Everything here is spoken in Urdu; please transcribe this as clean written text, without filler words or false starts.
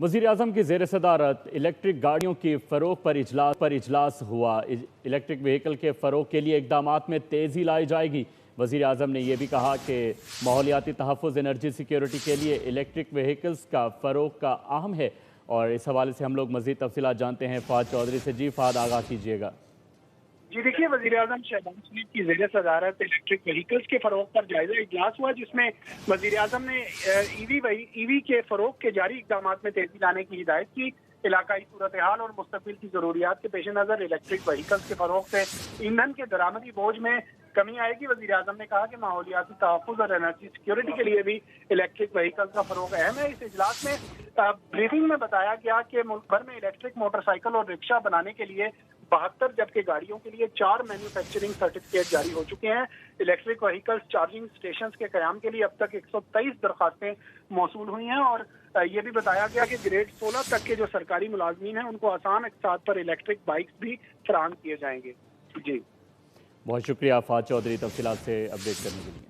وزیر اعظم کی زیر صدارت الیکٹرک گاڑیوں کی فروغ پر اجلاس ہوا۔ الیکٹرک وہیکل کے فروغ کے لیے اقدامات میں تیزی لائی جائے گی۔ وزیر اعظم نے یہ بھی کہا کہ ماحولیاتی تحفظ انرجی سیکیورٹی کے لیے الیکٹرک وہیکلز کا فروغ کا اہم ہے، اور اس حوالے سے ہم لوگ مزید تفصیلات جانتے ہیں فہد چودھری سے۔ جی فہد، آغاز کیجیے گا۔ جی دیکھیے، وزیر اعظم شہباز شریف کی زیر صدارت الیکٹرک وہیکلز کے فروغ پر جائزہ اجلاس ہوا، جس میں وزیر اعظم نے ای وی کے فروغ کے جاری اقدامات میں تیزی لانے کی ہدایت کی۔ علاقائی صورتحال اور مستقبل کی ضروریات کے پیش نظر الیکٹرک وہیکلز کے فروغ سے ایندھن کے درآمدی بوجھ میں کمی آئے گی۔ وزیر اعظم نے کہا کہ ماحولیاتی تحفظ اور انرجی سیکیورٹی کے لیے بھی الیکٹرک وہیکلز کا فروغ اہم ہے۔ اس اجلاس میں بریفنگ میں بتایا گیا کہ ملک بھر میں الیکٹرک موٹر سائیکل اور رکشہ بنانے کے لیے 72 جبکہ گاڑیوں کے لیے 4 مینوفیکچرنگ سرٹیفکیٹ جاری ہو چکے ہیں۔ الیکٹرک وہیکلز چارجنگ سٹیشنز کے قیام کے لیے اب تک 123 درخواستیں موصول ہوئی ہیں، اور یہ بھی بتایا گیا کہ گریڈ 16 تک کے جو سرکاری ملازمین ہیں ان کو آسان اقساط پر الیکٹرک بائکس بھی فراہم کیے جائیں گے۔ جی بہت شکریہ فہد چودھری تفصیلات سے اپڈیٹ کرنے کے لیے۔